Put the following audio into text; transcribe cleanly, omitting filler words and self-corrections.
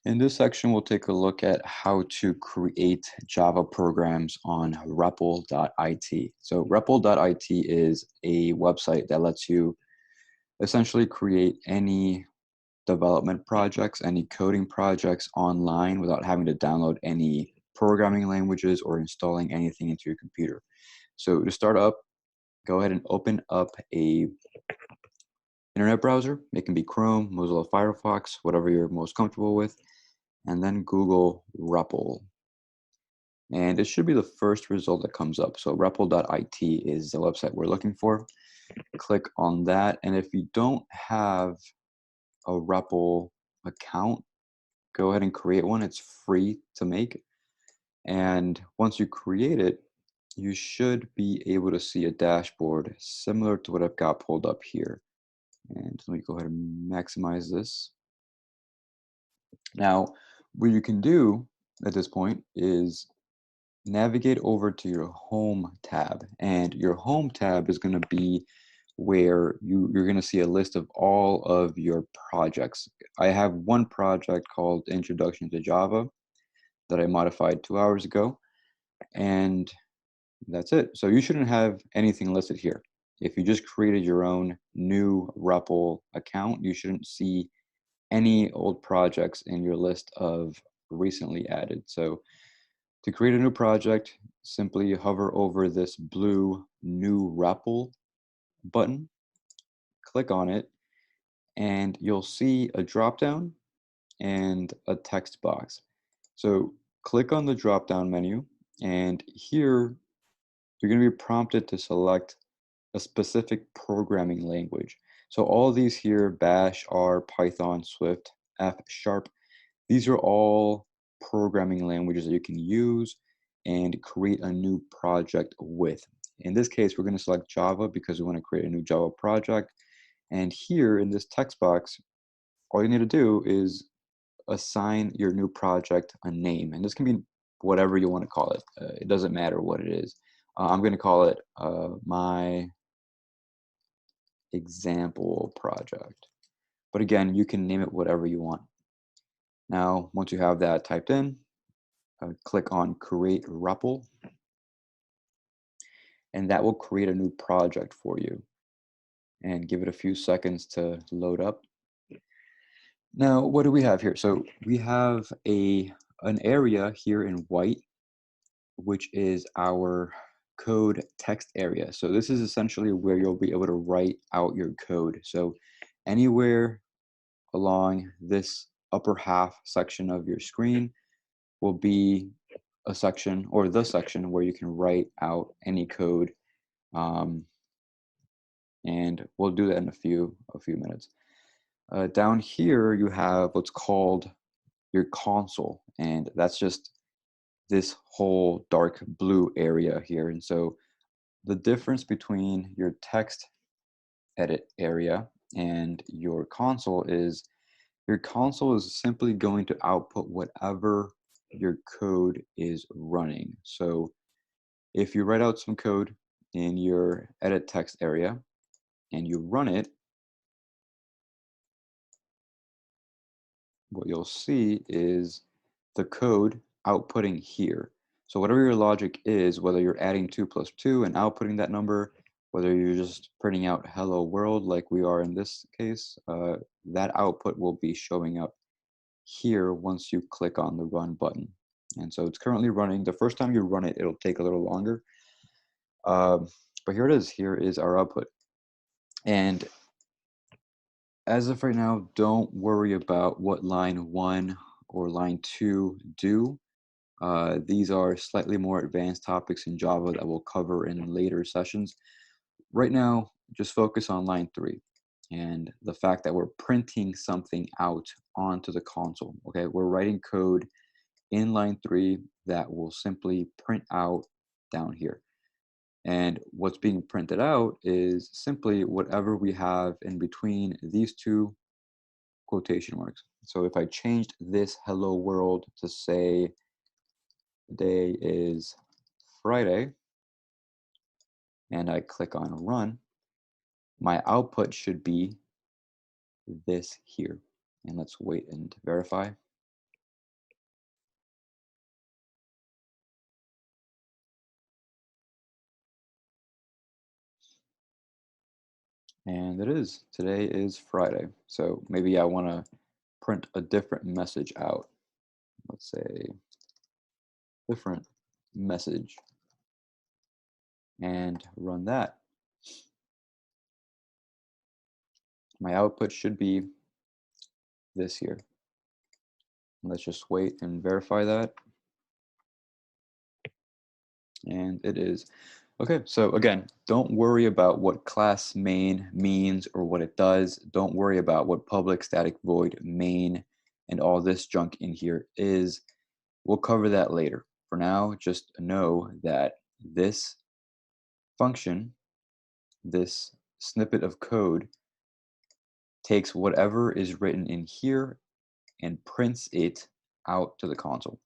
In this section, we'll take a look at how to create Java programs on Repl.it. So Repl.it is a website that lets you essentially create any development projects, any coding projects online without having to download any programming languages or installing anything into your computer. So to start up, go ahead and open up a internet browser. It can be Chrome, Mozilla Firefox, whatever you're most comfortable with, and then Google REPL. And it should be the first result that comes up. So Repl.it is the website we're looking for. Click on that. And if you don't have a Repl account, go ahead and create one. It's free to make. And once you create it, you should be able to see a dashboard similar to what I've got pulled up here. And let me go ahead and maximize this. Now, what you can do at this point is navigate over to your home tab, and your home tab is going to be where you're going to see a list of all of your projects. I have one project called Introduction to Java that I modified 2 hours ago, and that's it. So you shouldn't have anything listed here. If you just created your own new REPL account, you shouldn't see any old projects in your list of recently added. So to create a new project, simply hover over this blue New REPL button, click on it, and you'll see a drop-down and a text box. So click on the drop-down menu, and here you're going to be prompted to select a specific programming language. So all these here, Bash, R, Python, Swift, F Sharp, these are all programming languages that you can use and create a new project with. In this case, we're going to select Java because we want to create a new Java project. And here in this text box, all you need to do is assign your new project a name. And this can be whatever you want to call it. It doesn't matter what it is. I'm going to call it my example project. But again, you can name it whatever you want. Now, once you have that typed in, click on Create REPL, and that will create a new project for you. And give it a few seconds to load up. Now, what do we have here? So we have an area here in white, which is our code text area. So this is essentially where you'll be able to write out your code. So anywhere along this upper half section of your screen will be a section or the section where you can write out any code. And we'll do that in a few minutes. Down here, you have what's called your console, and that's just this whole dark blue area here. And so the difference between your text edit area and your console is your console is simply going to output whatever your code is running. So if you write out some code in your edit text area and you run it, what you'll see is the code outputting here. So whatever your logic is, whether you're adding 2 plus 2 and outputting that number, whether you're just printing out hello world like we are in this case, that output will be showing up here once you click on the run button. And so it's currently running. The first time you run it, it'll take a little longer. But here it is. Here is our output. And as of right now, don't worry about what line 1 or line 2 do. These are slightly more advanced topics in Java that we'll cover in later sessions. Right now, just focus on line 3 and the fact that we're printing something out onto the console. Okay, we're writing code in line 3 that will simply print out down here. And what's being printed out is simply whatever we have in between these two quotation marks. So if I changed this hello world to say today is Friday, and I click on run, my output should be this here. And let's wait and verify. And it is. Today is Friday. So maybe I want to print a different message out. Let's say different message and run that. My output should be this here. Let's just wait and verify that. And it is. Okay, so again, don't worry about what class main means or what it does. Don't worry about what public static void main and all this junk in here is. We'll cover that later. For now, just know that this function, this snippet of code, takes whatever is written in here and prints it out to the console.